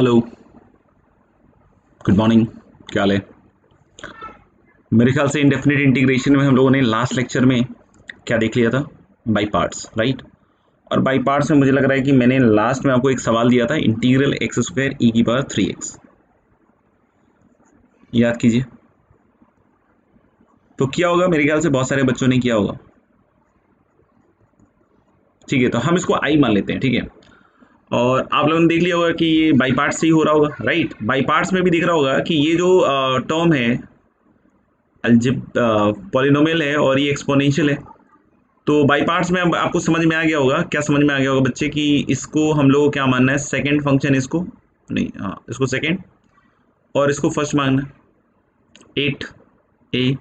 Hello, good morning. क्या हाल है? मेरे ख्याल से इंडेफिनिट इंटीग्रेशन में हम लोगों ने लास्ट लेक्चर में क्या देख लिया था? By parts, right. और बाई पार्ट्स में मुझे लग रहा है कि मैंने लास्ट में आपको एक सवाल दिया था, इंटीग्रल एक्स स्क्वायर ई की पावर 3x। याद कीजिए। तो किया होगा, मेरे ख्याल से बहुत सारे बच्चों ने किया होगा। ठीक है, तो हम इसको आई मान लेते हैं, ठीक है। और आप लोगों ने देख लिया होगा कि ये बाई पार्ट्स से ही हो रहा होगा, राइट। बाई पार्ट्स में भी दिख रहा होगा कि ये जो टर्म है अलजिब पॉलिनोमियल है और ये एक्सपोनेंशियल है। तो बाई पार्ट्स में अब आपको समझ में आ गया होगा, क्या समझ में आ गया होगा बच्चे, कि इसको हम लोग को क्या मानना है, सेकंड फंक्शन इसको नहीं, हाँ इसको सेकंड और इसको फर्स्ट मानना है, 8 ए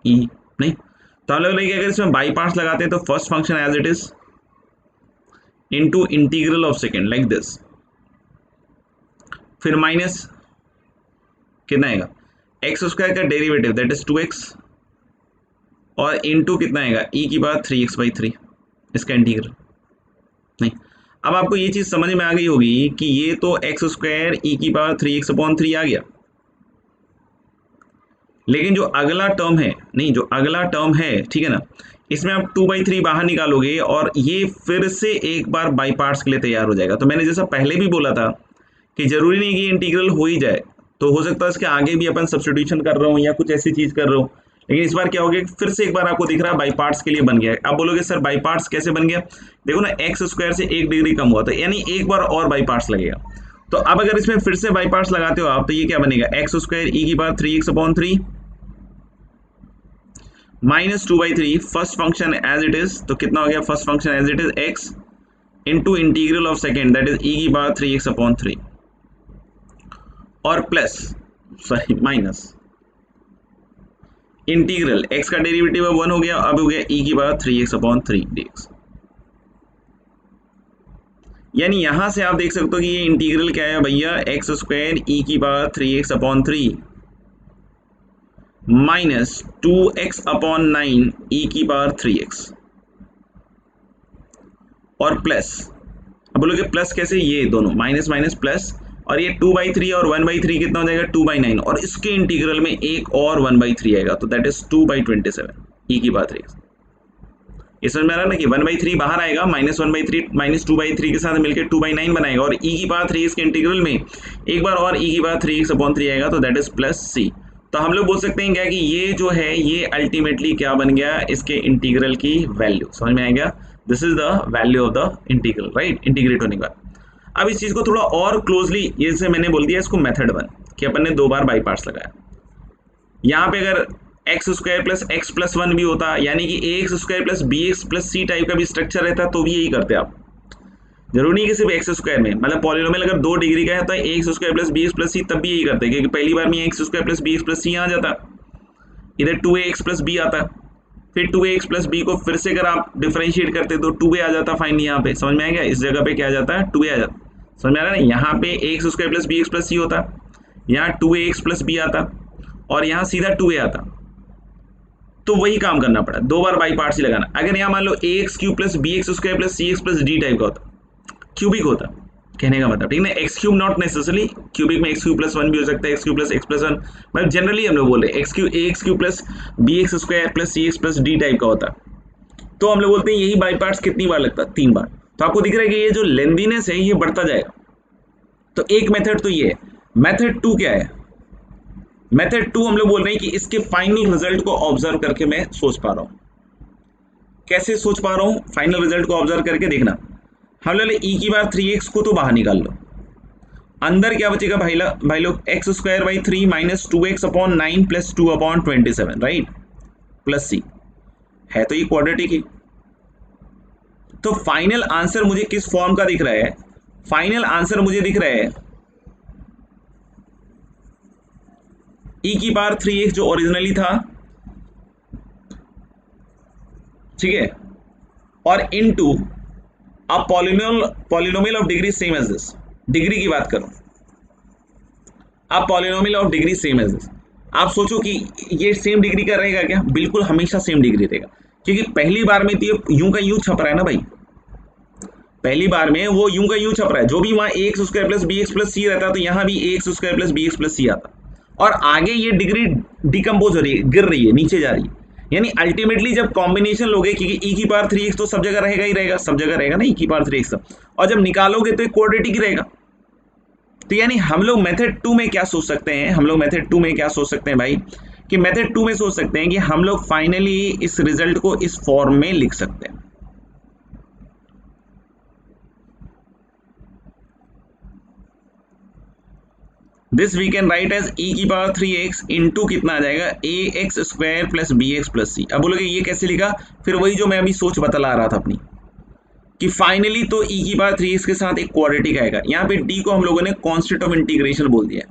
ई नहीं। तो हम लोग लेंगे, अगर इसमें बाई पार्ट्स लगाते हैं तो first function as it is into integral of second like this, फिर माइनस कितना आएगा एक्स स्क्वायर का डेरिवेटिव दैट इज 2x और इनटू कितना आएगा ई की पावर 3x/3 इसका इंटीग्रल नहीं। अब आपको ये चीज समझ में आ गई होगी कि ये तो एक्स स्क्वायर ई की पावर 3x/3 आ गया, लेकिन जो अगला टर्म है नहीं, जो अगला टर्म है, ठीक है ना, इसमें आप 2/3 बाहर निकालोगे और ये फिर से एक बार बाई पार्ट्स के लिए तैयार हो जाएगा। तो मैंने जैसा पहले भी बोला था कि जरूरी नहीं कि इंटीग्रल हो ही जाए, तो हो सकता है इसके आगे भी अपन सब्स्टिट्यूशन कर रहा हूँ या कुछ ऐसी चीज कर रहा हूँ, लेकिन इस बार क्या हो गया, फिर से एक बार आपको दिख रहा है बाई पार्ट्स के लिए बन गया है। आप बोलोगे सर बाई पार्ट्स कैसे बन गया? देखो ना, एक्स स्क्वायर से 1 डिग्री कम हुआ था, यानी एक बार और बाई पार्ट्स लगेगा। तो अब अगर इसमें फिर से बाई पार्ट्स लगाते हो आप, तो ये क्या बनेगा, एक्स स्क्वायर ई की power 3x/3 minus 2/3 first function as it is. तो कितना हो गया first function as it is x into integral of second that is e की पावर 3x/3 और plus sorry minus integral x का derivative 1 हो गया, अब हो गया ई की पावर 3x/3 dx। यानी यहां से आप देख सकते हो कि ये इंटीग्रल क्या है भैया, एक्स स्क्वायर ई की पावर 3x/3 माइनस 2x/9 ई की पावर 3x और प्लस, अब बोलोगे प्लस कैसे, ये दोनों माइनस माइनस प्लस, और ये 2/3 और 1/3 कितना हो जाएगा 2/9, और इसके इंटीग्रल में एक और 1/3 आएगा, तो दैट इज 2/27 ई की पावर 3x। ये समझ में आ रहा है ना कि 1/3 बाहर आएगा, -1/3 -2/3 के साथ मिलकर 2/9 बनाएगा, और ई की पावर 3x के इंटीग्रल में एक बार और ई की पावर 3x/3 आएगा, तो दैट इज प्लस सी। तो हम लोग बोल सकते हैं क्या कि ये जो है ये अल्टीमेटली क्या बन गया, इसके इंटीग्रल की वैल्यू समझ में आ गया। This is the value of the integral, right, integrate होने के बाद। अब इस चीज को थोड़ा और क्लोजली, जैसे मैंने बोल दिया इसको मेथड 1 कि अपन ने 2 बार बाई पार्ट्स लगाया। यहाँ पे अगर x square plus x plus 1 भी होता, यानी कि a x square plus b x plus c type का भी स्ट्रक्चर रहता, तो भी यही करते आप। जरूरी नहीं कि सिर्फ एक्स स्क्वायर में, मतलब पॉलिनोमियल अगर 2 डिग्री का है तो a x square plus b x plus c तब भी यही करते, क्योंकि पहली बार में x square plus b x plus c आ जाता, इधर 2ax प्लस बी आता, फिर 2ax प्लस बी को फिर से अगर आप डिफरेंशिएट करते तो 2a आ जाता फाइनली। यहाँ पे समझ में आ गया, इस जगह पे क्या आ जाता है 2a आ जाता, समझ में आ रहा है ना। यहाँ पे x square plus b x plus c होता, यहाँ 2ax प्लस बी आता, और यहाँ सीधा 2a आता। तो वही काम करना पड़ा, 2 बार बाई पार्ट्स ही लगाना। अगर यहाँ मान लो ax cube plus b x square plus c x plus d type का होता, क्यूबिक होता, कहने का मतलब, ठीक है ना, x cube not necessarily, cubic में एक्स क्यूब प्लस 1 भी हो सकता है, x cube plus x plus 1, मतलब जनरली हम लोग बोल रहे हैं x cube plus b x square plus c x plus d type का होता, तो हम लोग बोलते हैं यही बाई पार्ट्स कितनी बार लगता, 3 बार। तो आपको दिख रहा है कि ये जो लेंथीनेस है ये बढ़ता जाएगा। तो एक मेथड तो ये है। मेथड 2 क्या है, मेथड 2 हम लोग बोल रहे हैं कि इसके फाइनल रिजल्ट को ऑब्जर्व करके मैं सोच पा रहा हूं। कैसे सोच पा रहा हूं, फाइनल रिजल्ट को ऑब्जर्व करके देखना। हम लोग ई की बार 3x को तो बाहर निकाल लो, अंदर क्या बचेगा भाई लोग, x square by 3 minus 2x/9 plus 2/27, right, plus c है, तो ये क्वाड्रेटिक ही। तो फाइनल आंसर मुझे किस फॉर्म का दिख रहा है, फाइनल आंसर मुझे दिख रहा है ई की पावर 3x जो ओरिजिनली था, ठीक है, और into a polynomial of degree same as this, degree की बात करो, अब polynomial of degree same as this. आप सोचो कि ये सेम डिग्री का रहेगा क्या, बिल्कुल हमेशा सेम डिग्री रहेगा, क्योंकि पहली बार में तो ये यूं का यूं छप रहा है ना भाई, पहली बार में वो यूं का यूं छप रहा है, जो भी वहां a x square plus b x plus c रहता तो यहाँ भी a x square plus b x plus c आता, और आगे ये डिग्री डिकम्पोज हो रही है, गिर रही है, नीचे जा रही है। यानी अल्टीमेटली जब कॉम्बिनेशन लोगे, क्योंकि ई की पावर 3x तो सब जगह रहेगा ही रहेगा, सब जगह रहेगा ना ई की पावर 3x, और जब निकालोगे तो एक क्वाड्रेटिक ही रहेगा। तो यानी हम लोग मेथड 2 में क्या सोच सकते हैं, हम लोग मेथड 2 में क्या सोच सकते हैं भाई, कि मेथड 2 में सोच सकते हैं कि हम लोग फाइनली इस रिजल्ट को इस फॉर्म में लिख सकते हैं। This we can write as e की पावर 3x इंटू कितना आ जाएगा a x square plus b x plus c. अब बोलोगे ये कैसे लिखा, फिर वही जो मैं अभी सोच बतला रहा था अपनी, कि फाइनली तो e की पावर 3x के साथ एक क्वाड्रेटिक आएगा। यहाँ पे d को हम लोगों ने कांस्टेंट ऑफ इंटीग्रेशन बोल दिया।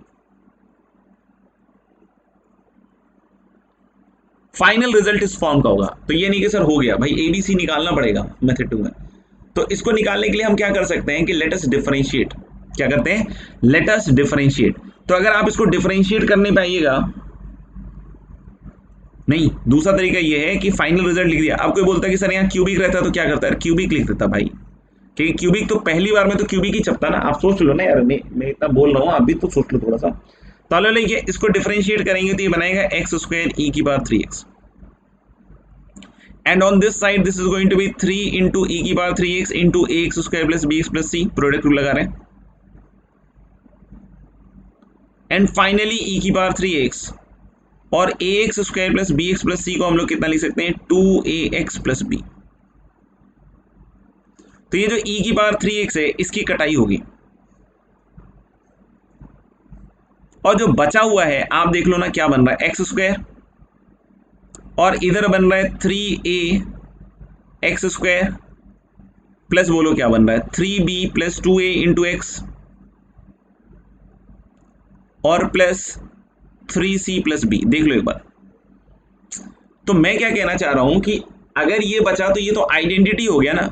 फाइनल रिजल्ट इस फॉर्म का होगा। तो ये नहीं कि सर हो गया भाई, एबीसी निकालना पड़ेगा मेथड 2 में। तो इसको निकालने के लिए हम क्या कर सकते हैं कि लेट अस डिफरेंशिएट। क्या करते हैं, लेट अस डिफरेंशिएट। तो अगर आप इसको डिफरेंशिएट करने पाइएगा, नहीं, दूसरा तरीका ये है कि फाइनल रिजल्ट लिख दिया। अब कोई बोलता है कि सर यहाँ क्यूबिक रहता तो क्या करता है, क्यूबिक लिख देता भाई, क्योंकि क्यूबिक तो पहली बार में तो क्यूबिक ही छपता ना। आप सोच लो ना यार, मैं इतना बोल रहा हूँ, आप भी तो सोच लो थोड़ा सा। तो लो लेके इसको डिफरेंशिएट करेंगे तो ये बनाएगा एक्स स्क्वायर ई की power 3x, and on this side this is going to be 3 into e की power 3x into ax square plus bx plus c, product rule लगा रहे हैं, एंड फाइनली e की पावर 3x और ax square plus bx plus c को हम लोग कितना लिख सकते हैं 2ax प्लस b। तो ये जो e की पावर 3x है इसकी कटाई होगी, और जो बचा हुआ है आप देख लो ना क्या बन रहा है, एक्स स्क्वायर, और इधर बन रहा है 3a एक्स स्क्वायर प्लस, बोलो क्या बन रहा है 3b plus 2a into x, और प्लस 3c प्लस b। देख लो एक बार। तो मैं क्या कहना चाह रहा हूं कि अगर ये बचा तो ये तो आइडेंटिटी हो गया ना,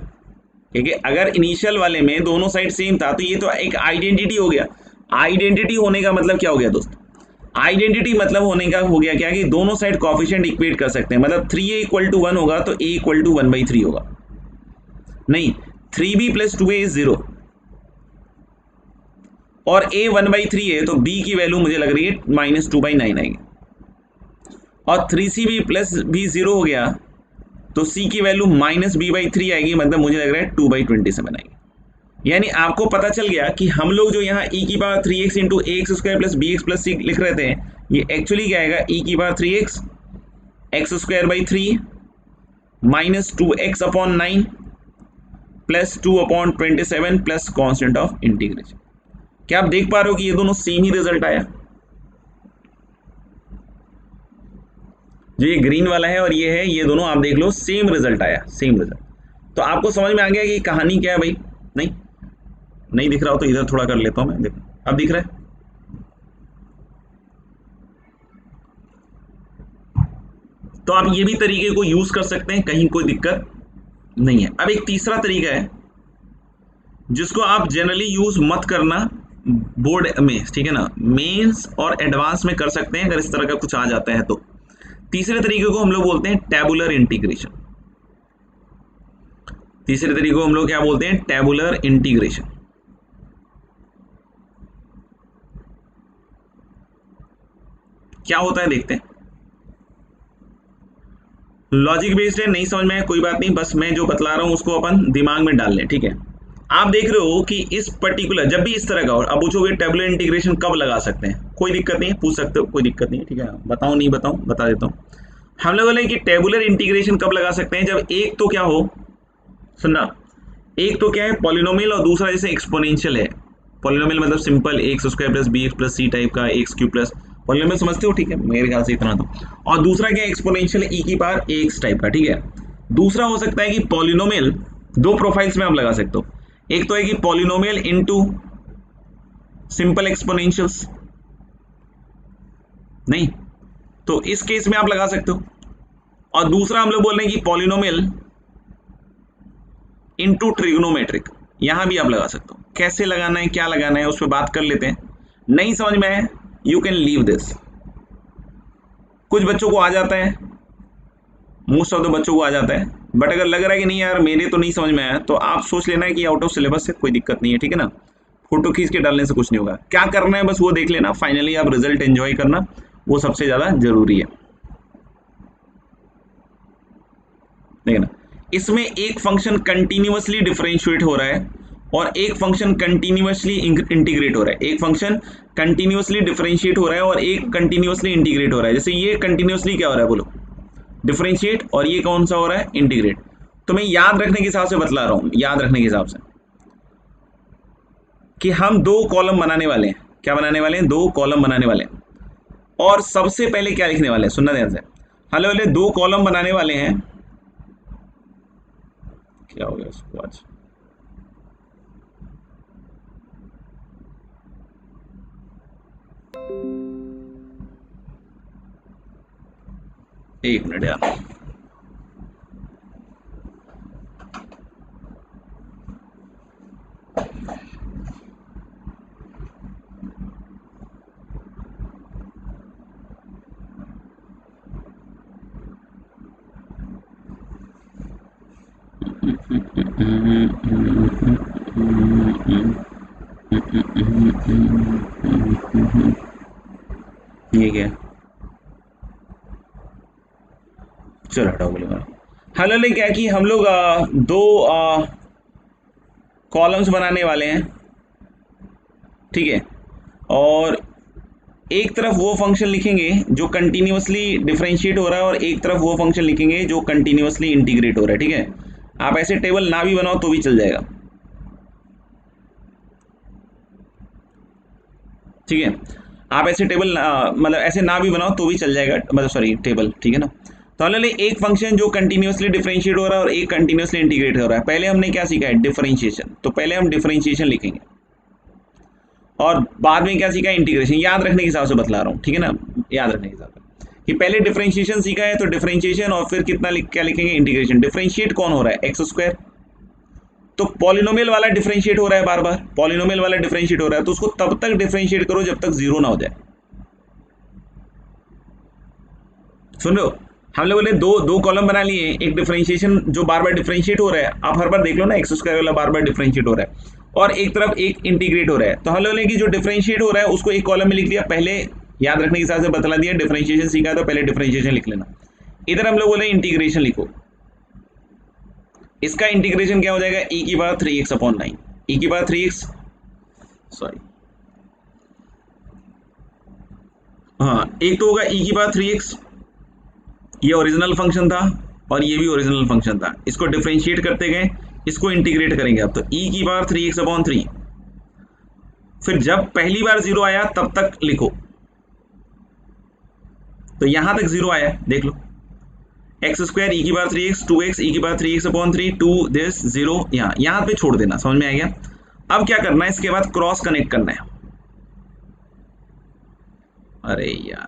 क्योंकि अगर इनिशियल वाले में दोनों साइड सेम था तो ये तो एक आइडेंटिटी हो गया। आइडेंटिटी होने का मतलब क्या हो गया दोस्त, आइडेंटिटी मतलब होने का हो गया क्या कि दोनों साइड कोएफिशिएंट इक्वेट कर सकते हैं। मतलब 3a इक्वल टू 1 होगा तो a इक्वल टू 1/3 होगा, नहीं 3b प्लस 2a इज 0, और a 1/3 है तो b की वैल्यू मुझे लग रही है -2/9 आएगी, और 3cb प्लस b 0 हो गया तो c की वैल्यू -b/3 आएगी, मतलब मुझे लग रहा है 2/27 आएगी। यानी आपको पता चल गया कि हम लोग जो यहाँ e की power 3x into x square plus b x plus c लिख रहे थे, ये एक्चुअली क्या आएगा e की power 3x x square by 3 minus 2x/9 plus 2/27 plus constant of integration. क्या आप देख पा रहे हो कि ये दोनों सेम ही रिजल्ट आया, जो ये ग्रीन वाला है और ये है, ये दोनों आप देख लो सेम रिजल्ट आया, सेम रिजल्ट। तो आपको समझ में आ गया कि कहानी क्या है भाई। नहीं दिख रहा हो तो इधर थोड़ा कर लेता हूं मैं, देखो अब दिख रहा है। तो आप ये भी तरीके को यूज कर सकते हैं, कहीं कोई दिक्कत नहीं है। अब एक तीसरा तरीका है जिसको आप जनरली यूज मत करना बोर्ड में, ठीक है ना, मेंस और एडवांस में कर सकते हैं अगर इस तरह का कुछ आ जाता है तो। तीसरे तरीके को हम लोग बोलते हैं टैबुलर इंटीग्रेशन। तीसरे तरीके को हम लोग क्या बोलते हैं, टैबुलर इंटीग्रेशन। क्या होता है देखते हैं। लॉजिक बेस्ड है, नहीं समझ में आया कोई बात नहीं, बस मैं जो बतला रहा हूं उसको अपन दिमाग में डाल लें, ठीक है। आप देख रहे हो कि इस पर्टिकुलर जब भी इस तरह का, और अब पूछोगे टैबुलर इंटीग्रेशन कब लगा सकते हैं, कोई दिक्कत नहीं है, पूछ सकते हो, कोई दिक्कत नहीं है, ठीक है। बताऊं नहीं बताऊं, बता देता हूं। हम लोग बोले कि टेबुलर इंटीग्रेशन कब लगा सकते हैं, जब एक तो क्या हो, सुनना, एक तो क्या है पॉलिनोमियल और दूसरा जैसे एक्सपोनेंशियल है। पॉलिनोमियल मतलब simple x square plus b x plus c type का, एक्स क्यू प्लस, पॉलिनोमियल समझते हो, ठीक है, मेरे ख्याल से इतना तो। और दूसरा क्या है एक्सपोनेंशियल ई की पावर एक्स टाइप का, ठीक है। दूसरा हो सकता है कि पॉलिनोमियल, दो प्रोफाइल्स में आप लगा सकते हो, एक तो है कि पॉलिनोमियल इनटू सिंपल एक्सपोनेंशियल्स, नहीं तो इस केस में आप लगा सकते हो। और दूसरा हम लोग बोल रहे हैं कि पॉलिनोमियल इनटू ट्रिग्नोमेट्रिक, यहां भी आप लगा सकते हो। कैसे लगाना है, क्या लगाना है, उस पर बात कर लेते हैं। नहीं समझ में आए, यू कैन लीव दिस। कुछ बच्चों को आ जाता है, मोस्ट ऑफ द बच्चों को आ जाता है, बट अगर लग रहा है कि नहीं यार मेरे तो नहीं समझ में आया, तो आप सोच लेना है कि आउट ऑफ सिलेबस है, कोई दिक्कत नहीं है, ठीक है ना। फोटो खींच के डालने से कुछ नहीं होगा, क्या करना है बस वो देख लेना, फाइनली आप रिजल्ट एंजॉय करना, वो सबसे ज्यादा जरूरी है। देखना, इसमें एक फंक्शन कंटिन्यूअसली डिफरेंशिएट हो रहा है और एक फंक्शन कंटिन्यूअसली इंटीग्रेट हो रहा है। एक फंक्शन कंटिन्यूअसली डिफरेंशिएट हो रहा है और एक कंटिन्यूअसली इंटीग्रेट हो रहा है। जैसे ये कंटिन्यूअसली क्या हो रहा है बोलो, डिफरेंशिएट, और ये कौन सा हो रहा है, इंटीग्रेट। तो मैं याद रखने के हिसाब से बतला रहा हूं, याद रखने के हिसाब से, कि हम दो कॉलम बनाने वाले हैं। क्या बनाने वाले हैं, दो कॉलम बनाने वाले हैं। और सबसे पहले क्या लिखने वाले हैं, सुनना ध्यान से, हेलो हेलो, दो कॉलम बनाने वाले हैं। क्या हो गया उसको आज, एक मिनट यार, ये क्या, चलो हटाओ बोलेगा। हेलो ले क्या कि हम लोग दो कॉलम्स बनाने वाले हैं, ठीक है। और एक तरफ वो फंक्शन लिखेंगे जो कंटिन्यूअसली डिफरेंशिएट हो रहा है और एक तरफ वो फंक्शन लिखेंगे जो कंटिन्यूअसली इंटीग्रेट हो रहा है, ठीक है। आप ऐसे टेबल ना भी बनाओ तो भी चल जाएगा, ठीक है। आप ऐसे टेबल मतलब ऐसे ना भी बनाओ तो भी चल जाएगा, मतलब सॉरी टेबल, ठीक है ना। तो हमने एक फंक्शन जो कंटिन्यूअसली डिफरेंशिएट हो रहा है और एक कंटिन्यूअसली इंटीग्रेट हो रहा है। पहले हमने क्या सीखा है, डिफरेंशिएशन, तो पहले हम डिफरेंशिएशन लिखेंगे और बाद में क्या सीखा है, इंटीग्रेशन। याद रखने के हिसाब से बतला रहा हूँ, ठीक है ना, याद रखने के हिसाब से कि पहले डिफरेंशिएशन सीखा है तो डिफरेंशिएशन, और फिर कितना क्या लिखेंगे, इंटीग्रेशन। डिफरेंशिएट कौन हो रहा है, एक्स स्क्वायर, तो पॉलिनोमियल वाला डिफरेंशिएट हो रहा है, बार बार पॉलिनोमियल वाला डिफरेंशिएट हो रहा है, तो उसको तब तक डिफरेंशिएट करो जब तक जीरो ना हो जाए। सुन रहे हो, हम लोगों ने दो दो कॉलम बना लिए, एक डिफरेंशिएशन जो बार बार डिफरेंशिएट हो रहा है, आप हर बार देख लो ना, एक्स स्क्वायर वाला बार बार डिफरेंशिएट हो रहा है, और एक तरफ एक इंटीग्रेट हो रहा है। तो हम लोगों ने कि जो डिफरेंशिएट हो रहा है उसको एक कॉलम में लिख दिया, पहले याद रखने के हिसाब से बतला दिया, डिफरेंशिएशन सीखा है तो पहले डिफरेंशिएशन लिख लेना। इधर हम लोग बोले इंटीग्रेशन लिखो, इसका इंटीग्रेशन क्या हो जाएगा, e की पावर 3x/9, e की पावर 3x, सॉरी हाँ, एक तो होगा e की पावर 3x, ये ओरिजिनल फंक्शन था और ये भी ओरिजिनल फंक्शन था, इसको डिफरेंशिएट करते गए, इसको इंटीग्रेट करेंगे अब, तो e की पावर 3x/3, फिर जब पहली बार जीरो आया तब तक लिखो, तो यहां तक जीरो आया, देख लो, एक्स स्क्वायर e की पावर 3x, 2x e की पावर 3x/3, 2 दिस 0, यहां पे छोड़ देना, समझ में आ गया। अब क्या करना है, इसके बाद क्रॉस कनेक्ट करना है। अरे यार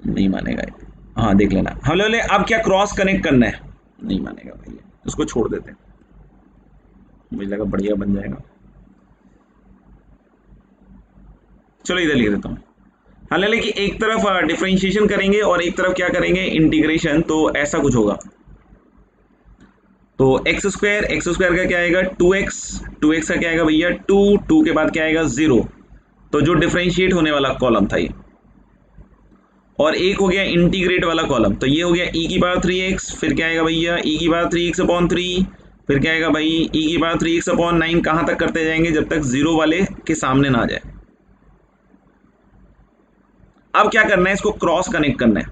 नहीं मानेगा, हाँ देख लेना, हेलो ले, अब क्या क्रॉस कनेक्ट करना है, नहीं मानेगा भैया, उसको छोड़ देते हैं, मुझे लगा बढ़िया बन जाएगा। चलो इधर लिख देता हूँ, हालांकि कि एक तरफ डिफरेंशिएशन करेंगे और एक तरफ क्या करेंगे, इंटीग्रेशन, तो ऐसा कुछ होगा। तो एक्स स्क्वायर का क्या आएगा, 2x का क्या आएगा भैया, 2 के बाद क्या आएगा, 0, तो जो डिफरेंशिएट होने वाला कॉलम था ये, और एक हो गया इंटीग्रेट वाला कॉलम, तो ये हो गया e की पावर 3x, फिर क्या आएगा भैया, e की पावर 3x/3, फिर क्या आएगा भाई, e की पावर 3x/9, कहाँ तक करते जाएंगे जब तक जीरो वाले के सामने ना आ जाए। अब क्या करना है, इसको क्रॉस कनेक्ट करना है,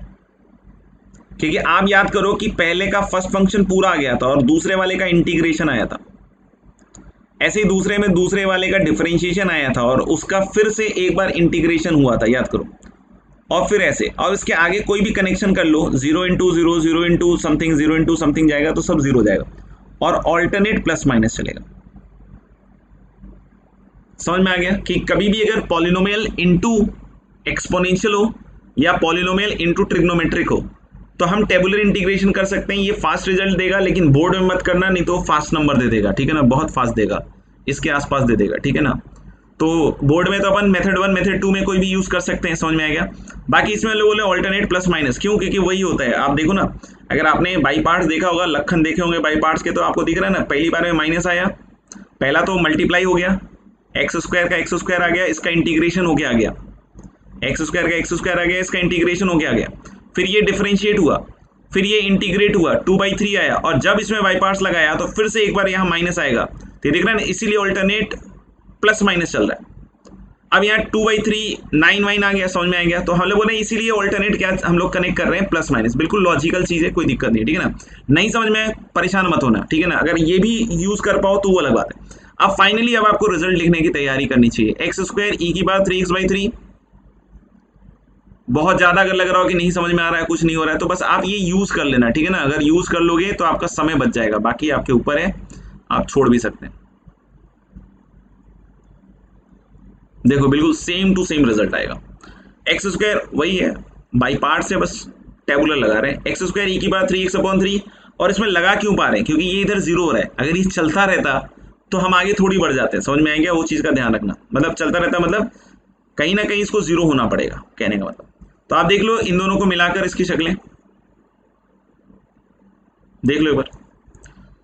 क्योंकि आप याद करो कि पहले का फर्स्ट फंक्शन पूरा आ गया था और दूसरे वाले का इंटीग्रेशन आया था, ऐसे ही दूसरे में दूसरे वाले का डिफरेंशिएशन आया था और उसका फिर से एक बार इंटीग्रेशन हुआ था, याद करो, और फिर ऐसे, और इसके आगे कोई भी कनेक्शन कर लो, 0 × 0, 0 × समथिंग जाएगा तो सब जीरो जाएगा, और ऑल्टरनेट प्लस माइनस चलेगा। समझ में आ गया कि कभी भी अगर पॉलिनोमियल इनटू एक्सपोनेंशियल हो या पॉलिनोमियल इनटू ट्रिग्नोमेट्रिक हो तो हम टेबुलर इंटीग्रेशन कर सकते हैं, ये फास्ट रिजल्ट देगा, लेकिन बोर्ड में मत करना, नहीं तो फास्ट नंबर दे देगा, ठीक है ना, बहुत फास्ट देगा, इसके आसपास दे देगा, ठीक है ना। तो बोर्ड में तो अपन मेथड 1 मेथड 2 में कोई भी यूज कर सकते हैं, समझ में आ गया। बाकी इसमें लोग बोले ऑल्टरनेट प्लस माइनस, क्यों? क्योंकि वही होता है, आप देखो ना, अगर आपने बाई पार्ट्स देखा होगा, लखन देखे होंगे बाई पार्ट्स के, तो आपको दिख रहा है ना, पहली बार में माइनस आया, पहला तो मल्टीप्लाई हो गया, एक्स स्क्वायर का एक्स स्क्वायर आ गया, इसका इंटीग्रेशन होके आ गया, एक्स स्क्वायर का एक्स स्क्वायर आ गया, इसका इंटीग्रेशन होके आ गया, फिर ये डिफरेंशिएट हुआ, फिर ये इंटीग्रेट हुआ, 2/3 आया, और जब इसमें बाई पार्ट्स लगाया तो फिर से एक बार यहाँ माइनस आएगा, तो देख रहे हैं ना, इसीलिए ऑल्टरनेट प्लस माइनस चल रहा है। अब यहाँ 2/3 9 वाइन आ गया, समझ में आ गया, तो हम लोग बोले इसीलिए ऑल्टरनेट क्या हम लोग कनेक्ट कर रहे हैं प्लस माइनस, बिल्कुल लॉजिकल चीज है, कोई दिक्कत नहीं, ठीक है ना। नहीं समझ में परेशान मत होना, ठीक है ना, अगर ये भी यूज कर पाओ तो वो अलग बात है। अब फाइनली अब आपको रिजल्ट लिखने की तैयारी करनी चाहिए, एक्स स्क्वायर ई की बार 3x/3, बहुत ज्यादा अगर लग रहा हो कि नहीं समझ में आ रहा है, कुछ नहीं हो रहा है, तो बस आप ये यूज कर लेना, ठीक है ना, अगर यूज कर लोगे तो आपका समय बच जाएगा, बाकी आपके ऊपर है, आप छोड़ भी सकते हैं। देखो बिल्कुल सेम टू सेम रिजल्ट आएगा, एक्स स्क्वायर वही है, बाई पार्ट से बस टेबुलर लगा रहे हैं, एक्स स्क्वायर ई की बार 3x/3, और इसमें लगा क्यों पा रहे हैं, क्योंकि ये इधर जीरो हो रहा है, अगर ये चलता रहता तो हम आगे थोड़ी बढ़ जाते हैं, समझ में आ गया, वो चीज का ध्यान रखना, मतलब चलता रहता मतलब कहीं ना कहीं इसको जीरो होना पड़ेगा, कहने का मतलब। तो आप देख लो इन दोनों को मिलाकर इसकी शक्लें देख लो एक बार,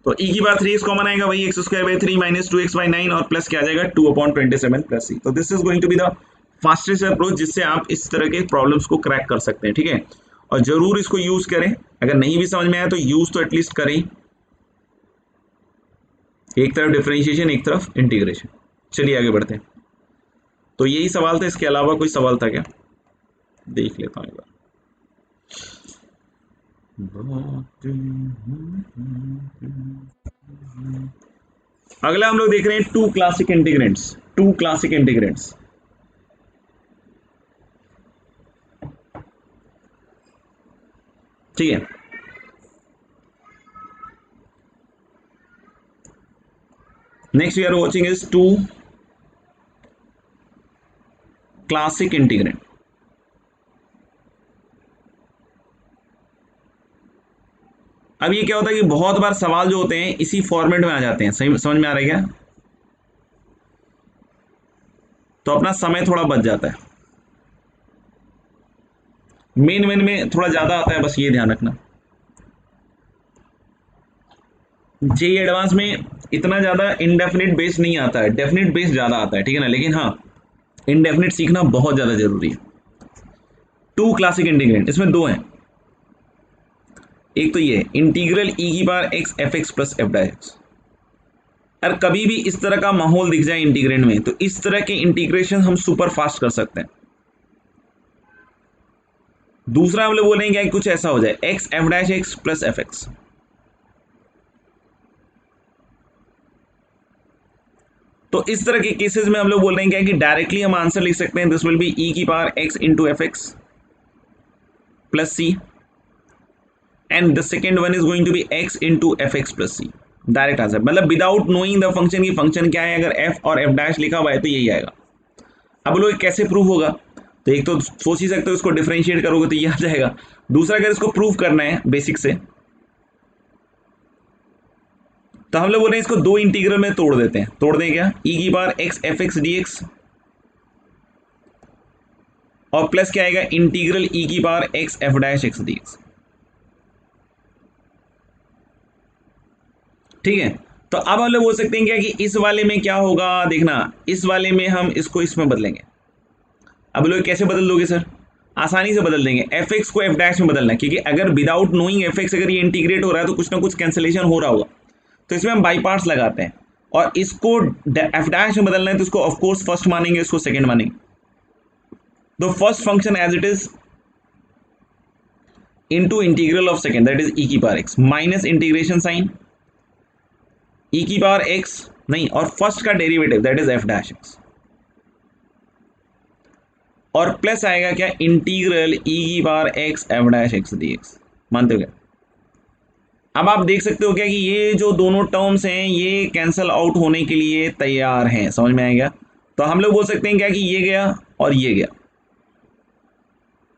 तो e की बार 3x कॉमन आएगा, वही x² / 3 - 2x/9, और प्लस क्या आ जाएगा 2/27 + c। तो this is going to be the fastest approach जिससे आप इस तरह के प्रॉब्लम्स को क्रैक कर सकते हैं, ठीक है। और जरूर इसको यूज करें, अगर नहीं भी समझ में आया तो यूज तो एटलीस्ट करें, एक तरफ डिफरेंशिएशन एक तरफ इंटीग्रेशन। चलिए आगे बढ़ते हैं, तो यही सवाल था, इसके अलावा कोई सवाल था क्या, देख लेता हूँ एक बार। अगला हम लोग देख रहे हैं two classic integrands, two classic integrands, ठीक है। Next we are watching is two classic integrand. अब ये क्या होता है कि बहुत बार सवाल जो होते हैं इसी फॉर्मेट में आ जाते हैं, सही समझ में आ रहा है क्या, तो अपना समय थोड़ा बच जाता है, मेन में थोड़ा ज्यादा आता है, बस ये ध्यान रखना। जेई एडवांस में इतना ज्यादा इनडेफिनिट बेस नहीं आता है, डेफिनिट बेस ज्यादा आता है, ठीक है ना, लेकिन हाँ इनडेफिनिट सीखना बहुत ज्यादा जरूरी है। टू क्लासिक इंटीग्रेंट, इसमें दो हैं, एक तो ये इंटीग्रल ई की बार x f(x) + f'। और कभी भी इस तरह का माहौल दिख जाए इंटीग्रेंट में तो इस तरह के इंटीग्रेशन हम सुपर फास्ट कर सकते हैं। दूसरा हम लोग बोलेंगे कि कुछ ऐसा हो जाए x f'(x) + f(x). तो इस तरह के केसेस में हम लोग बोल रहे हैं कि डायरेक्टली हम आंसर लिख सकते हैं, दिस विल बी e की power x * f(x) + c, and the second one is going to be x * f(x) + c। Direct answer, मतलब विदाउट नोइंग द फंक्शन की फंक्शन क्या है, अगर f और f' लिखा हुआ है तो यही आएगा। अब लोग कैसे प्रूव होगा, तो एक तो सोच ही सकते हो, इसको डिफरेंशिएट करोगे तो ये आ जाएगा। दूसरा अगर इसको प्रूव करना है बेसिक से, तो हम लोग बोल रहे हैं इसको दो इंटीग्रल में तोड़ देते हैं, तोड़ दें क्या, e की बार x f(x) dx, और प्लस क्या आएगा इंटीग्रल e की बार x f'(x) dx, ठीक है। तो अब हम लोग बोल सकते हैं क्या कि इस वाले में क्या होगा, देखना इस वाले में हम इसको इसमें बदलेंगे। अब लोग कैसे बदल दोगे सर, आसानी से बदल देंगे, f(x) को f' में बदलना, क्योंकि अगर विदाउट नोइंग f(x) अगर ये इंटीग्रेट हो रहा है तो कुछ ना कुछ कैंसिलेशन हो रहा होगा, तो इसमें हम बाई पार्ट्स लगाते हैं, और इसको f' में बदलना है तो इसको ऑफकोर्स फर्स्ट मानेंगे, इसको सेकेंड मानेंगे। तो first function as it is into integral of second, that is e की power x minus integration sine e की पावर x नहीं, और फर्स्ट का डेरिवेटिव दैट इज f', और प्लस आएगा क्या इंटीग्रल e की पावर x f'(x) dx। मानते हो क्या, अब आप देख सकते हो क्या कि ये जो दोनों टर्म्स हैं ये कैंसल आउट होने के लिए तैयार हैं, समझ में आएगा। तो हम लोग बोल सकते हैं क्या कि ये गया और ये गया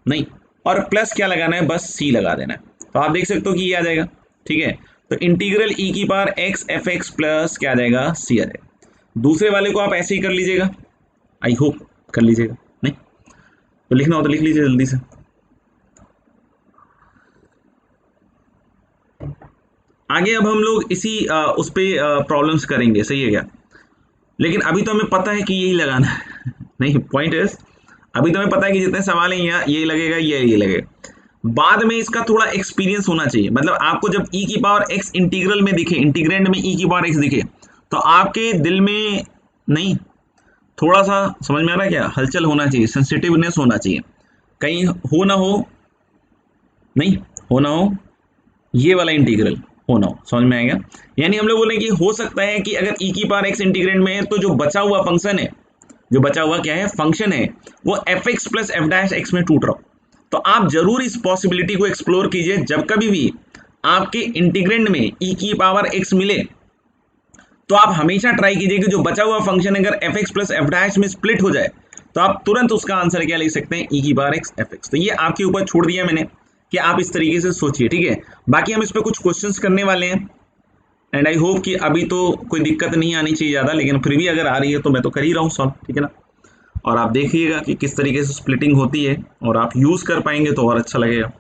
नहीं, और प्लस क्या लगाना है, बस c लगा देना है, तो आप देख सकते हो कि ये आ जाएगा, ठीक है। तो इंटीग्रल e की पावर x f(x) प्लस क्या आ जाएगा c आ जाएगा। दूसरे वाले को आप ऐसे ही कर लीजिएगा, आई होप कर लीजिएगा, नहीं तो लिखना हो तो लिख लीजिए जल्दी से। आगे अब हम लोग इसी उस पे प्रॉब्लम्स करेंगे, सही है क्या? लेकिन अभी तो हमें पता है कि यही लगाना है नहीं, पॉइंट इज अभी तो हमें पता है कि जितने सवाल हैं यहाँ यही लगेगा, ये लगेगा। बाद में इसका थोड़ा एक्सपीरियंस होना चाहिए, मतलब आपको जब ई की पावर एक्स इंटीग्रल में दिखे, इंटीग्रेंड में ई की पावर एक्स दिखे, तो आपके दिल में नहीं, थोड़ा सा समझ में आ रहा है क्या, हलचल होना चाहिए, सेंसिटिवनेस होना चाहिए, कहीं हो ना हो, नहीं हो ना हो ये वाला इंटीग्रल हो ना हो, समझ में आएगा? यानी हम लोग बोले कि हो सकता है कि अगर ई की पावर एक्स इंटीग्रेंड में है तो जो बचा हुआ फंक्शन है, जो बचा हुआ क्या है फंक्शन है, वो F x plus F dash x में टूट रहा हो। तो आप जरूर इस पॉसिबिलिटी को एक्सप्लोर कीजिए, जब कभी भी आपके इंटीग्रेंड में ई की पावर एक्स मिले तो आप हमेशा ट्राई कीजिए कि जो बचा हुआ फंक्शन अगर F x plus F dash में स्प्लिट हो जाए तो आप तुरंत उसका आंसर क्या लिख सकते हैं, ई की पावर एक्स एफ एक्स। तो ये आपके ऊपर छोड़ दिया मैंने कि आप इस तरीके से सोचिए, ठीक है? बाकी हम इस पर कुछ क्वेश्चंस करने वाले हैं, एंड आई होप कि अभी तो कोई दिक्कत नहीं आनी चाहिए ज़्यादा, लेकिन फिर भी अगर आ रही है तो मैं तो कर ही रहा हूँ सॉल्व, ठीक है ना? और आप देखिएगा कि किस तरीके से स्प्लिटिंग होती है, और आप यूज़ कर पाएंगे तो और अच्छा लगेगा।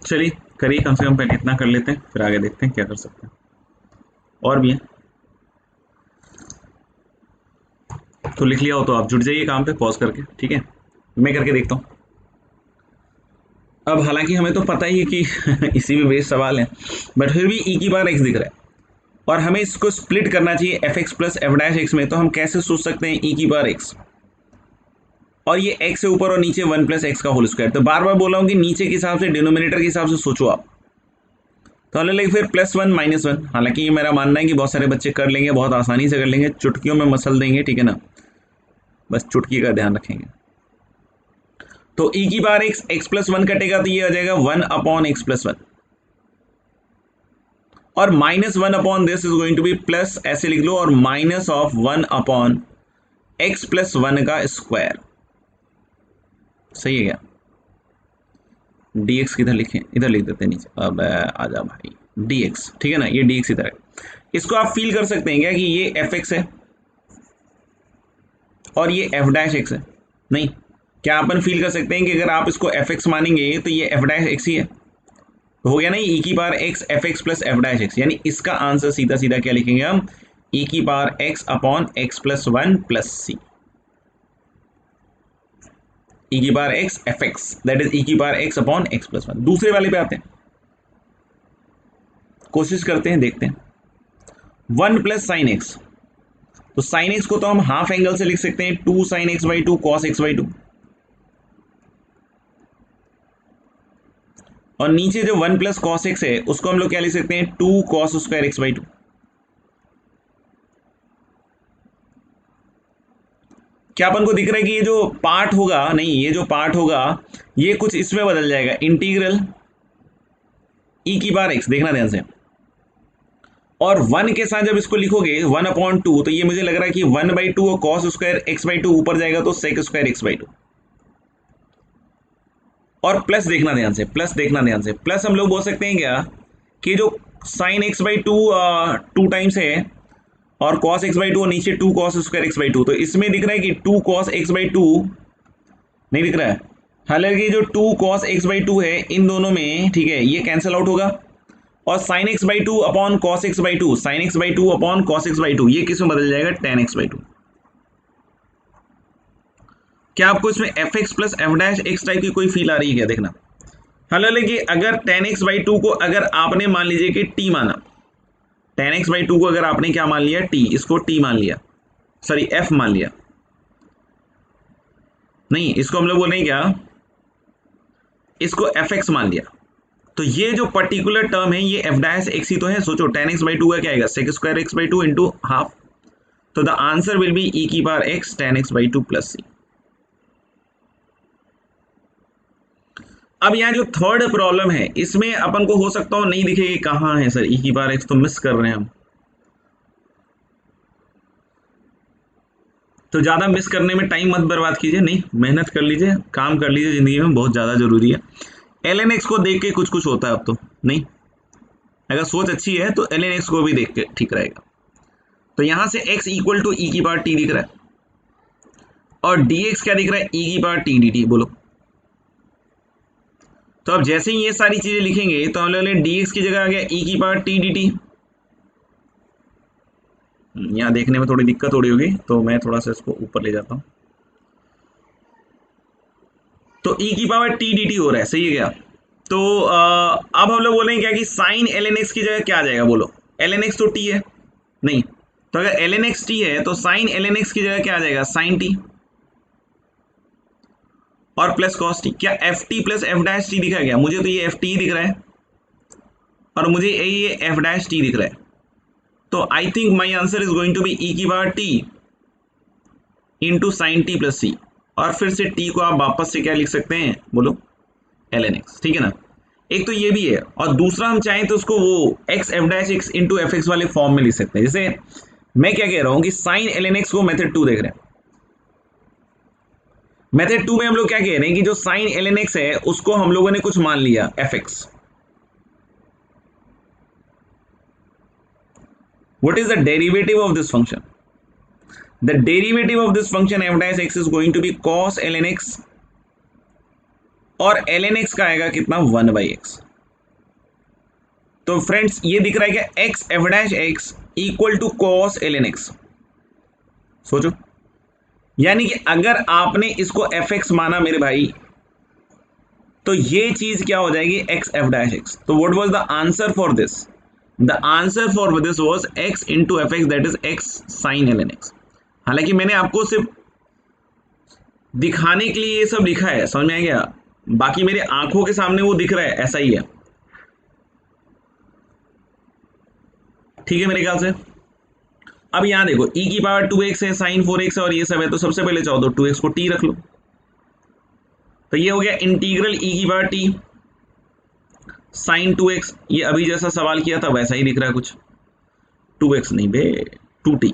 चलिए करिए, कम से कम पहले इतना कर लेते हैं, फिर आगे देखते हैं क्या कर सकते हैं। और भी है तो लिख लिया हो तो आप जुट जाइए काम पे पॉज करके, ठीक है? मैं करके देखता हूँ। अब हालांकि हमें तो पता ही है कि इसी में बेस्ड सवाल है, बट फिर भी ई की बार एक्स दिख रहा है और हमें इसको स्प्लिट करना चाहिए F x plus F dash x में। तो हम कैसे सोच सकते हैं ई की बार एक्स, और ये एक्स से ऊपर और नीचे वन प्लस एक्स का होल स्क्वायर। तो बार बार बोला हूँ कि नीचे के हिसाब से, डिनोमिनेटर के हिसाब से सोचो आप। तो हमें लगे फिर प्लस वन माइनस वन, हालांकि ये मेरा मानना है कि बहुत सारे बच्चे कर लेंगे, बहुत आसानी से कर लेंगे, चुटकियों में मसल देंगे, ठीक है ना? बस चुटकी का ध्यान रखेंगे। तो ई की बार एक्स, एक्स प्लस वन कटेगा तो ये आ जाएगा one upon x plus one, और minus one upon this is going to be plus, ऐसे लिख लो, और minus of one upon x plus one का स्क्वायर। सही है क्या? dx किधर लिखें, इधर लिख देते हैं नीचे। अब आ जा भाई, dx, ठीक है ना? ये dx इधर है। इसको आप फील कर सकते हैं क्या कि ये एफ एक्स है और ये एफ डैश एक्स है? नहीं, क्या अपन फील कर सकते हैं कि अगर आप इसको एफ एक्स मानेंगे तो ये एफ डैश एक्स ही है? तो हो गया ना ई की power x f x plus F dash x. यानी इसका आंसर सीधा सीधा क्या लिखेंगे हम, ई की power x upon x plus one plus c, e की power x f x, that is e की power x upon x plus one. दूसरे वाले पे आते हैं, कोशिश करते हैं, देखते हैं। वन प्लस साइन एक्स, तो साइन एक्स को तो हम हाफ एंगल से लिख सकते हैं, two sine x by two cos x by two, और नीचे जो वन प्लस कॉस एक्स है उसको हम लोग क्या लिख सकते हैं, two cos square x by two. क्या अपन को दिख रहा है कि ये जो पार्ट होगा, नहीं ये जो पार्ट होगा ये कुछ इसमें बदल जाएगा, इंटीग्रल ई की बार एक्स, देखना ध्यान से, और वन के साथ जब इसको लिखोगे वन अपॉन टू, तो ये मुझे लग रहा है कि वन बाई टू और cos square x by two ऊपर जाएगा तो sec square x by two, और प्लस देखना ध्यान से, प्लस देखना ध्यान से, प्लस हम लोग बोल सकते हैं क्या कि जो sign x by to two times है और cos x बाई टू और नीचे 2 cos square x by to, तो इसमें दिख रहा है कि 2 cos x बाई टू नहीं दिख रहा है। हालांकि जो 2 cos x बाई टू है इन दोनों में, ठीक है, ये कैंसिल आउट होगा, और sin x by two upon cos x by to, sin x by two upon cos x by to, ये किस में बदल जाएगा, tan x बाई टू। क्या आपको इसमें F x plus F dash x type की कोई फील आ रही है क्या, देखना। हालांकि अगर tan x बाई टू को अगर आपने मान लीजिए कि t माना, tan x बाई टू को अगर आपने क्या मान लिया, t, इसको t मान लिया, सॉरी f मान लिया, नहीं इसको हम लोग बोल रहे हैं क्या, इसको एफ एक्स मान लिया, तो ये जो पर्टिकुलर टर्म है ये एफ डैश एक्स ही तो है। सोचो tan x बाई टू का क्या आएगा, sec square x by two into half, तो the answer will be e की power x tan x by two plus c. अब यहाँ जो थर्ड प्रॉब्लम है इसमें अपन को हो सकता हो नहीं दिखेगी, कहाँ है सर ई की पावर एक्स, तो मिस कर रहे हैं हम, तो ज़्यादा मिस करने में टाइम मत बर्बाद कीजिए, नहीं मेहनत कर लीजिए, काम कर लीजिए, ज़िंदगी में बहुत ज़्यादा ज़रूरी है। एल एन एक्स को देख के कुछ कुछ होता है अब तो, नहीं अगर सोच अच्छी है तो एल एन एक्स को भी देख के ठीक रहेगा। तो यहाँ से x इक्वल टू ई की पावर टी दिख रहा है, और डी एक्स क्या दिख रहा है, ई की पावर टी डी टी, बोलो। तो अब जैसे ही ये सारी चीज़ें लिखेंगे तो हम लोग डी एक्स की जगह आ गया ई की पावर टी डी टी। यहाँ देखने में थोड़ी दिक्कत हो रही होगी, तो मैं थोड़ा सा इसको ऊपर ले जाता हूँ। तो ई की पावर टी डी टी हो रहा है, सही है क्या। तो अब हम लोग बोलेंगे क्या कि साइन एल एन एक्स की जगह क्या आ जाएगा, बोलो। एल एन एक्स तो टी है, नहीं, तो अगर एल एन एक्स टी है तो साइन एल एन एक्स की जगह क्या आ जाएगा, साइन टी, और प्लस कॉस टी। क्या F T plus F dash T दिखा गया, मुझे तो ये एफ टी दिख रहा है और मुझे ये एफ डैश टी दिख रहा है, तो I think my answer is going to be e की power t into sine t plus c, और फिर से टी को आप वापस से क्या लिख सकते हैं, बोलो, एल एन एक्स, ठीक है ना। एक तो ये भी है, और दूसरा हम चाहें तो उसको वो x f dash x into f x वाले फॉर्म में लिख सकते हैं। जैसे मैं क्या कह रहा हूं कि साइन एल एन एक्स को मेथड टू देख रहे हैं, मेथड टू में हम लोग क्या कह रहे हैं कि जो साइन एल एन एक्स है उसको हम लोगों ने कुछ मान लिया f x. What is the derivative of this function, the derivative of this function f dash x is going to be cos l n x, और एल एन एक्स का आएगा कितना, वन बाई एक्स। तो friends ये दिख रहा है क्या, x f dash x equal to cos l n x. सोचो, यानी कि अगर आपने इसको एफ एक्स माना मेरे भाई, तो ये चीज क्या हो जाएगी, एक्स एफ डैश एक्स। तो what was the answer for this, the answer for this was x into f x, that is x sine l n x. हालांकि मैंने आपको सिर्फ दिखाने के लिए ये सब लिखा है, समझ में आ गया, बाकी मेरे आंखों के सामने वो दिख रहा है, ऐसा ही है, ठीक है मेरे ख्याल से। अब यहां देखो e की पावर 2x है, साइन 4x है, और ये सब है, तो सबसे पहले चाहो तो 2x को t रख लो, तो ये हो गया इंटीग्रल e की पावर t साइन 2x। ये अभी जैसा सवाल किया था वैसा ही दिख रहा है कुछ, 2x नहीं बे, 2t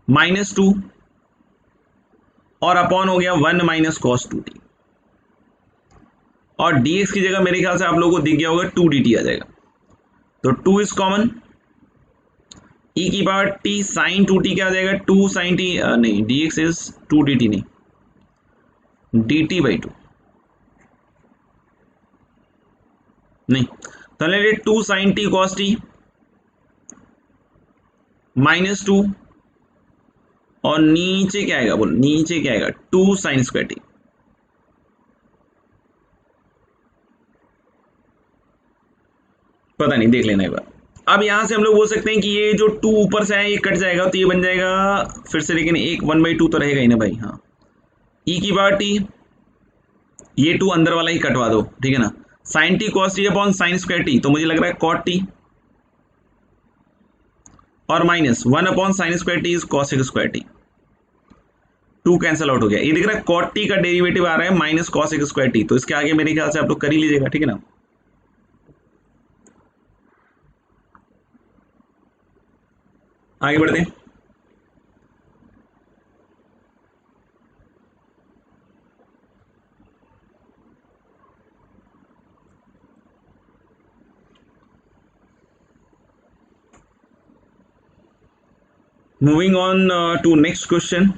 माइनस 2, और अपॉन हो गया 1 माइनस कॉस 2t, और dx की जगह मेरे ख्याल से आप लोगों को दिख गया होगा 2dt आ जाएगा, तो 2 इज कॉमन, e की पावर t साइन 2t क्या आ जाएगा, 2 साइन t, नहीं dx इज 2dt नहीं, dt बाई 2, नहीं, तो let it 2 sine t cos t minus 2, और नीचे क्या आएगा, बोल नीचे क्या आएगा, 2 साइन स्क्वायर टी। पता नहीं, देख लेना एक बार। अब यहां से हम लोग बोल सकते हैं कि ये जो 2 ऊपर से आया ये कट जाएगा, तो ये बन जाएगा फिर से, लेकिन एक 1/2 तो रहेगा ही ना भाई, हाँ, ई की पावर टी, ये 2 अंदर वाला ही कटवा दो, ठीक है ना, sine t cos t upon sine square t, तो मुझे लग रहा है कॉट टी, और minus 1 upon sine square t is cos square t, 2 cancel out हो गया, ये दिख रहा है कॉट टी का डेरिवेटिव आ रहा है माइनस कॉस स्क्वायर टी, तो इसके आगे मेरे ख्याल से आप लोग कर ही लीजिएगा, ठीक है ना। आगे बढ़ते हैं। Moving on to next question.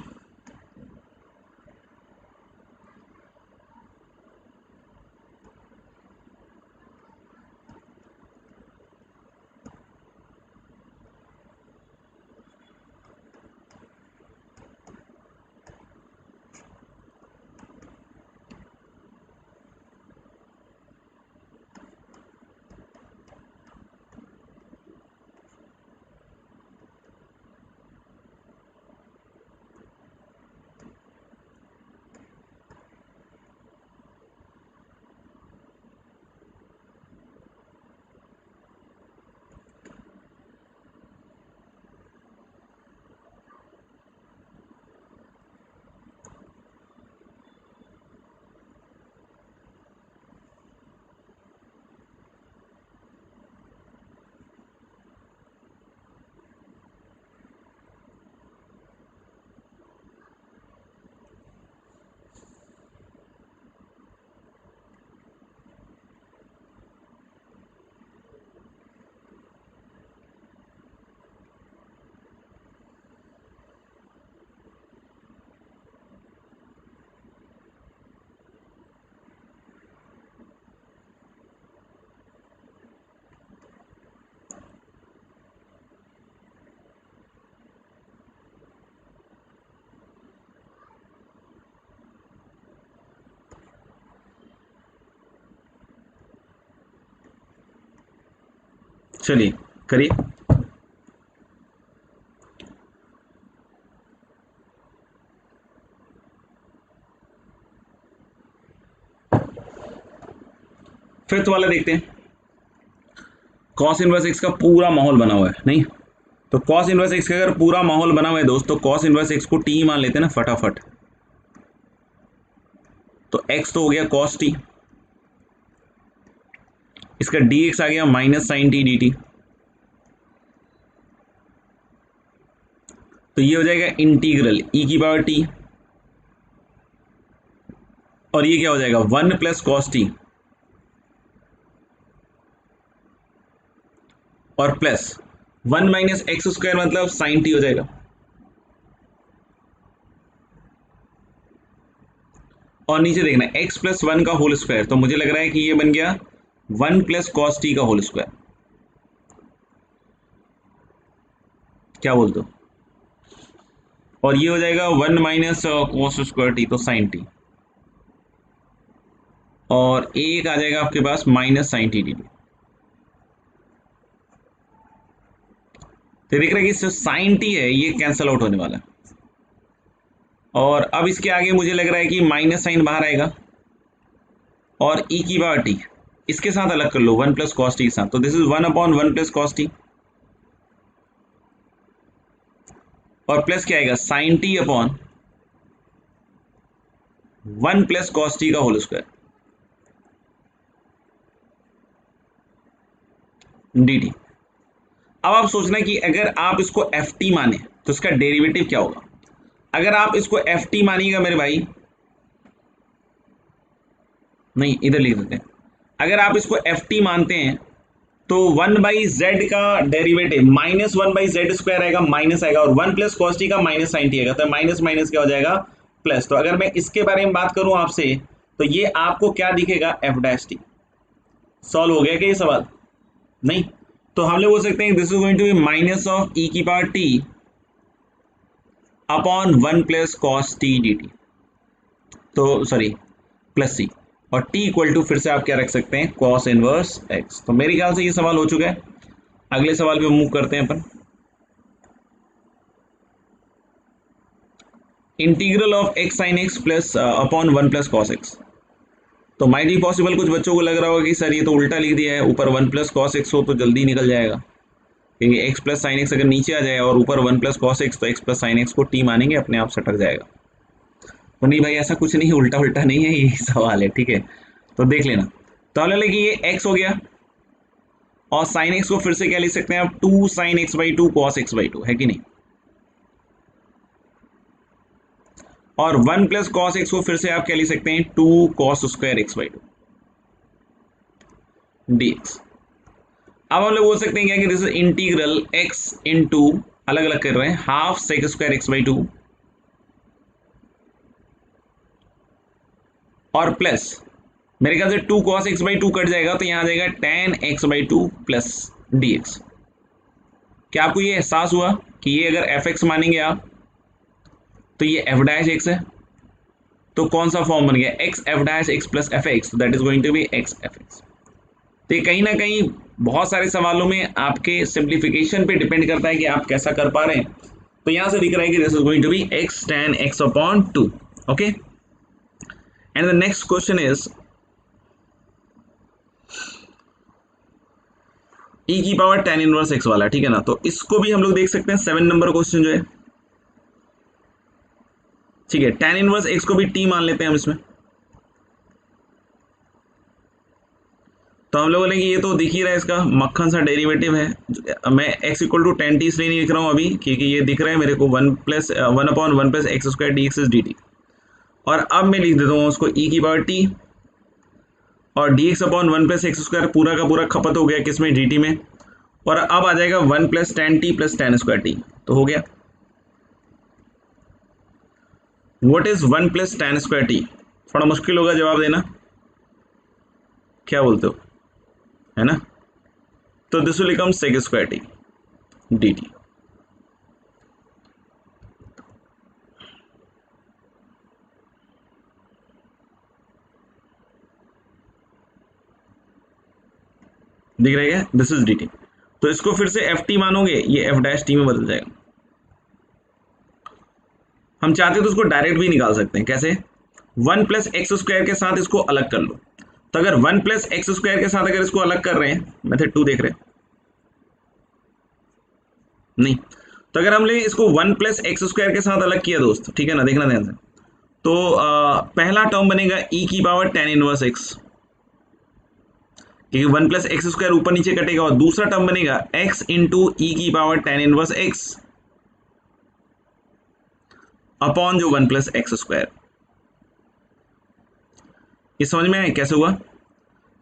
चलिए करिए। फिफ्थ वाला देखते हैं। कॉस इनवर्स एक्स का पूरा माहौल बना हुआ है, नहीं तो कॉस इनवर्स एक्स का अगर पूरा माहौल बना हुआ है दोस्तों, कॉस इनवर्स एक्स को टी मान लेते हैं ना फटाफट। तो एक्स तो हो गया कॉस टी, इसका डी एक्स आ गया minus sine t d t. तो ये हो जाएगा इंटीग्रल ई की पावर टी, और ये क्या हो जाएगा 1 प्लस कॉस टी और प्लस 1 माइनस एक्स स्क्वायर मतलब साइन टी हो जाएगा। और नीचे देखना x प्लस 1 का होल स्क्वायर, तो मुझे लग रहा है कि ये बन गया 1 प्लस कॉस टी का होल स्क्वायर। क्या बोलते हो? और ये हो जाएगा 1 माइनस कॉस स्क्वायर टी, तो साइन टी, और एक आ जाएगा आपके पास minus sine t d t. तो देख रहे हैं कि साइन टी है ये कैंसल आउट होने वाला है, और अब इसके आगे मुझे लग रहा है कि माइनस साइन बाहर आएगा, और ई की पावर टी इसके साथ अलग कर लो 1 प्लस कॉस टी के साथ, तो this is 1 upon 1 plus cos t, और प्लस क्या आएगा sine t upon 1 plus cos t का होल स्क्वायर डी टी। अब आप सोचना कि अगर आप इसको एफ टी माने तो इसका डेरिवेटिव क्या होगा। अगर आप इसको एफ टी मानिएगा मेरे भाई, नहीं इधर लिख देते हैं, अगर आप इसको एफ टी मानते हैं तो 1/z का डेरिवेटिव माइनस 1/z स्क्वायर आएगा, माइनस आएगा, और 1 प्लस कॉस टी का माइनस साइन टी आएगा, तो माइनस माइनस क्या हो जाएगा प्लस। तो अगर मैं इसके बारे में बात करूं आपसे, तो ये आपको क्या दिखेगा एफ डैश टी। सॉल्व हो गया क्या ये सवाल? नहीं, तो हम लोग बोल सकते हैं this is going to be minus of e की power t upon 1 plus cos t d t, तो सॉरी प्लस सी, और t इक्वल टू फिर से आप क्या रख सकते हैं कॉस इनवर्स x। तो मेरे ख्याल से ये सवाल हो चुका है। अगले सवाल पे मूव करते हैं अपन। Integral of x sine x plus upon 1 plus cos x. तो माइट भी पॉसिबल कुछ बच्चों को लग रहा होगा कि सर ये तो उल्टा लिख दिया है, ऊपर 1 प्लस कॉस एक्स हो तो जल्दी निकल जाएगा, क्योंकि x प्लस साइन एक्स अगर नीचे आ जाए और ऊपर 1 प्लस कॉस एक्स, तो x प्लस साइन एक्स को t मानेंगे अपने आप सटक जाएगा। तो नहीं भाई ऐसा कुछ नहीं है, उल्टा उल्टा नहीं है, यही सवाल है, ठीक है। तो देख लेना, तो हम कि ये x हो गया, और साइन एक्स को फिर से क्या लिख सकते हैं आप 2 sign x by 2 cos x by 2, है कि नहीं। और 1 प्लस कॉस एक्स को फिर से आप क्या लिख सकते हैं 2 cos square x by 2 d x. अब हम लोग बोल सकते हैं क्या कि this is integral x into अलग अलग कर रहे हैं, half sec square x by 2 और प्लस मेरे ख्याल से 2 कॉस एक्स बाई 2 कट जाएगा तो यहाँ आ जाएगा tan x by 2 plus D x. क्या आपको ये एहसास हुआ कि ये अगर एफ एक्स मानेंगे आप तो ये एफ डैश एक्स है, तो कौन सा फॉर्म बन गया, x f dash x plus f x, that is going to be x f x. तो ये कहीं ना कहीं बहुत सारे सवालों में आपके सिंप्लीफिकेशन पे डिपेंड करता है कि आप कैसा कर पा रहे हैं। तो यहां से दिख रहा है कि this is going to be x tan x upon 2। Okay, and the next question is e की पावर tan इनवर्स x वाला, ठीक है ना। तो इसको भी हम लोग देख सकते हैं, 7 नंबर क्वेश्चन जो है, ठीक है। tan इनवर्स x को भी t मान लेते हैं हम इसमें। तो हम लोग बोलेंगे ये तो दिख ही रहा है, इसका मक्खन सा डेरिवेटिव है। मैं x equal to tan t इसलिए नहीं लिख रहा हूँ अभी क्योंकि ये दिख रहा है मेरे को 1 upon 1 plus x square D x D T. और अब मैं लिख देता हूँ उसको e की पावर t और D x upon 1 plus x square पूरा का पूरा खपत हो गया किसमें, डी टी में। और अब आ जाएगा 1 plus tan t plus tan square t, तो हो गया। What is 1 plus tan square T, थोड़ा मुश्किल होगा जवाब देना, क्या बोलते हो, है ना। तो this will become sec square t d t. दिख रहा है क्या, दिस इज डी टी। तो इसको फिर से एफ टी मानोगे, ये एफ डैश टी में बदल जाएगा। हम चाहते तो इसको डायरेक्ट भी निकाल सकते हैं, कैसे, 1 प्लस एक्स स्क्वायर के साथ इसको अलग कर लो। तो अगर 1 प्लस एक्स स्क्वायर के साथ अगर इसको अलग कर रहे हैं, मेथड 2 देख रहे हैं नहीं, तो अगर हमने इसको 1 प्लस एक्स स्क्वायर के साथ अलग किया दोस्त, ठीक है ना, देखना ध्यान से। तो पहला टर्म बनेगा e की पावर tan इनवर्स x, क्योंकि 1 प्लस एक्स स्क्वायर ऊपर नीचे कटेगा, और दूसरा टर्म बनेगा x इंटू ई की power tan inverse x upon जो 1 प्लस एक्स स्क्वायर। ये समझ में आया कैसे हुआ,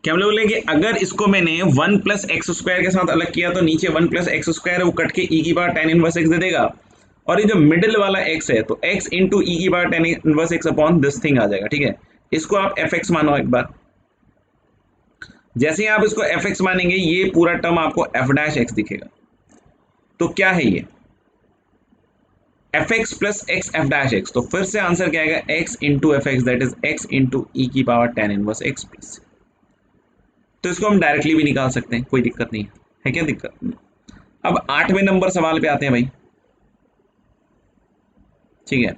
क्या हम लोग बोलेंगे अगर इसको मैंने 1 प्लस एक्स स्क्वायर के साथ अलग किया तो नीचे 1 प्लस एक्स स्क्वायर है वो कट के e की पावर tan इनवर्स x दे देगा, और ये जो मिडिल वाला x है तो x इंटू ई की power tan inverse x upon this thing आ जाएगा, ठीक है। इसको आप fx मानो एक बार। जैसे ही आप इसको fx मानेंगे ये पूरा टर्म आपको f डैश x दिखेगा। तो क्या है ये, fx plus x f dash x, तो फिर से आंसर क्या आएगा, x into f x, that is x into e की power tan inverse x plus. तो इसको हम डायरेक्टली भी निकाल सकते हैं, कोई दिक्कत नहीं है क्या, दिक्कत नहीं। अब 8वें नंबर सवाल पे आते हैं भाई, ठीक है।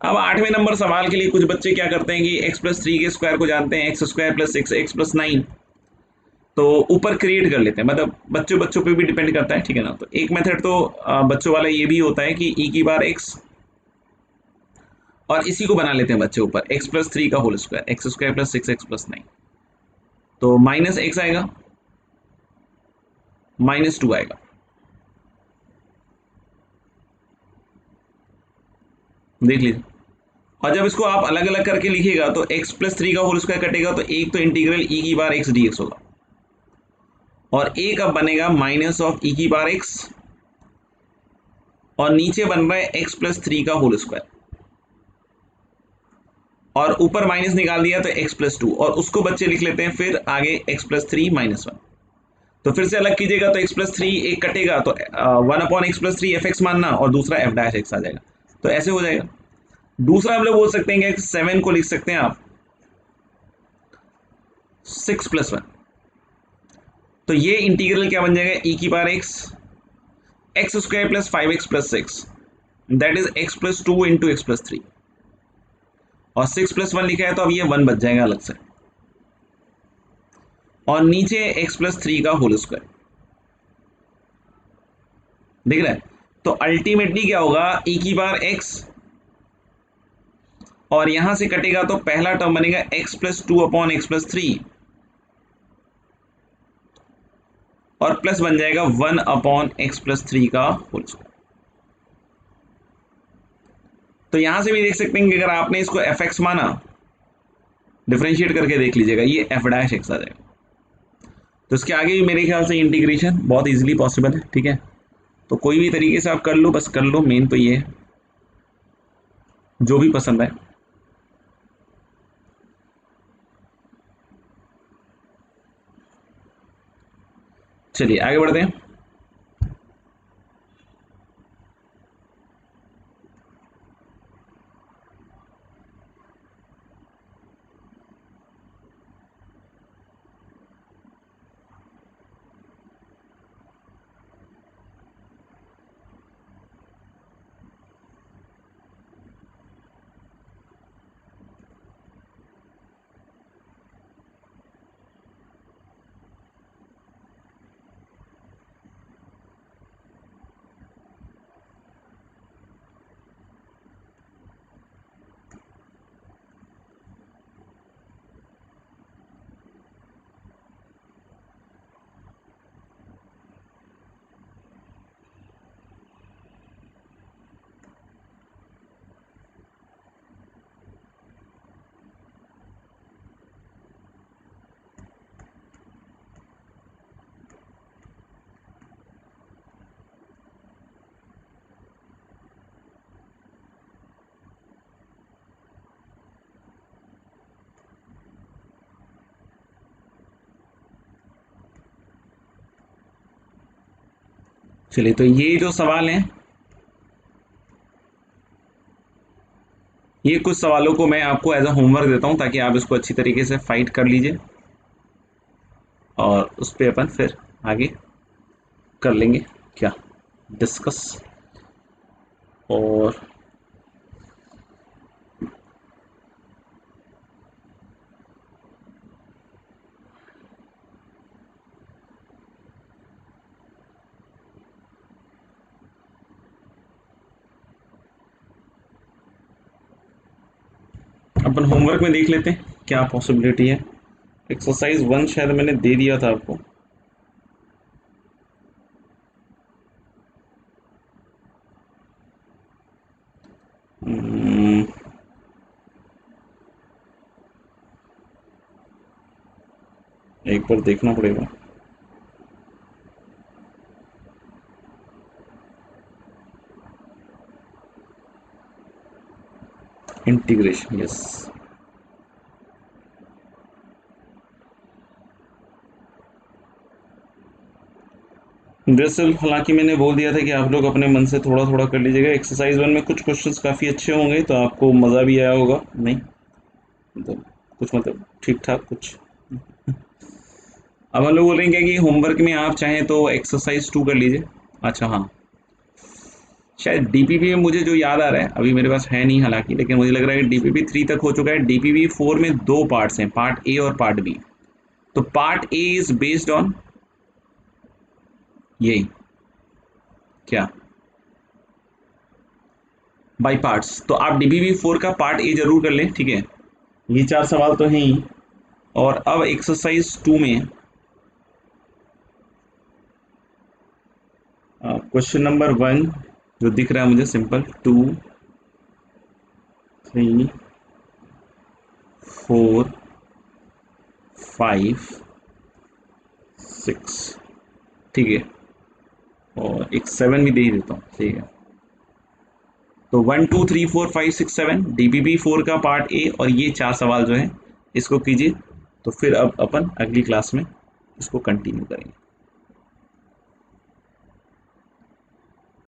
अब 8वें नंबर सवाल के लिए कुछ बच्चे क्या करते हैं कि x प्लस 3 के स्क्वायर को जानते हैं, x square plus 6 x plus 9, तो ऊपर क्रिएट कर लेते हैं, मतलब बच्चों बच्चों पे भी डिपेंड करता है, ठीक है ना। तो एक मेथड तो बच्चों वाला ये भी होता है कि e की बार x और इसी को बना लेते हैं बच्चे ऊपर x प्लस 3 का whole square, x square plus 6 x plus 9, तो माइनस x आएगा, माइनस 2 आएगा, देख लीजिए। और जब इसको आप अलग अलग करके लिखिएगा तो x प्लस 3 का होल स्क्वायर कटेगा, तो एक तो इंटीग्रल e की बार x dx होगा, और एक अब बनेगा माइनस ऑफ e की बार x, और नीचे बन रहा है x प्लस 3 का होल स्क्वायर, और ऊपर माइनस निकाल दिया तो x प्लस 2, और उसको बच्चे लिख लेते हैं फिर आगे x प्लस 3 माइनस 1। तो फिर से अलग कीजिएगा तो x प्लस 3 एक कटेगा तो 1 upon x plus 3 F x मानना, और दूसरा एफ डैश एक्स आ जाएगा, तो ऐसे हो जाएगा। दूसरा हम लोग बोल सकते हैं कि 7 को लिख सकते हैं आप 6 प्लस 1, तो ये इंटीग्रल क्या बन जाएगा, e की power x square plus 5x plus 6, that is x plus 2 into x plus 3, और 6 प्लस 1 लिखा है तो अब ये 1 बच जाएगा अलग से, और नीचे x प्लस 3 का होल स्क्वायर, दिख रहा है। तो अल्टीमेटली क्या होगा, e की बार x, और यहां से कटेगा तो पहला टर्म बनेगा x plus 2 upon x plus 3, और प्लस बन जाएगा 1 अपॉन एक्स प्लस 3 का होल स्क्वायर। तो यहां से भी देख सकते हैं कि अगर आपने इसको एफ एक्स माना, डिफरेंशिएट करके देख लीजिएगा, ये एफ डैश एक्स आ जाएगा। तो इसके आगे भी मेरे ख्याल से इंटीग्रेशन बहुत इजीली पॉसिबल है, ठीक है। तो कोई भी तरीके से आप कर लो, बस कर लो, मेन तो ये है, जो भी पसंद है। चलिए आगे बढ़ते हैं। चलिए, तो ये जो सवाल हैं, ये कुछ सवालों को मैं आपको एज अ होमवर्क देता हूं ताकि आप इसको अच्छी तरीके से फाइट कर लीजिए और उस पर अपन फिर आगे कर लेंगे क्या, डिस्कस। और अपन होमवर्क में देख लेते हैं क्या पॉसिबिलिटी है। एक्सरसाइज 1 शायद मैंने दे दिया था आपको। हम्म, एक बार देखना पड़ेगा। Integration, yes. दरअसल हालांकि मैंने बोल दिया था कि आप लोग अपने मन से थोड़ा थोड़ा कर लीजिएगा। एक्सरसाइज 1 में कुछ क्वेश्चंस काफ़ी अच्छे होंगे तो आपको मज़ा भी आया होगा, नहीं मतलब कुछ मतलब ठीक ठाक कुछ। अब हम लोग बोलेंगे कि होमवर्क में आप चाहें तो एक्सरसाइज 2 कर लीजिए। अच्छा हाँ, शायद डीपीपी में मुझे जो याद आ रहा है, अभी मेरे पास है नहीं हालांकि, लेकिन मुझे लग रहा है कि डीपीपी 3 तक हो चुका है। डीपीपी 4 में दो पार्ट्स हैं, पार्ट ए और पार्ट बी। तो part A is based on यही क्या, बाई पार्ट्स। तो आप डीपीपी 4 का पार्ट ए जरूर कर लें, ठीक है। ये 4 सवाल तो हैं ही। और अब एक्सरसाइज 2 में क्वेश्चन नंबर 1 जो दिख रहा है मुझे, सिंपल 2 3 4 5 6, ठीक है। और एक 7 भी दे ही देता हूँ, ठीक है। तो 1 2 3 4 5 6 7 डीपीपी 4 का पार्ट ए, और ये 4 सवाल जो है इसको कीजिए। तो फिर अब अपन अगली क्लास में इसको कंटिन्यू करेंगे।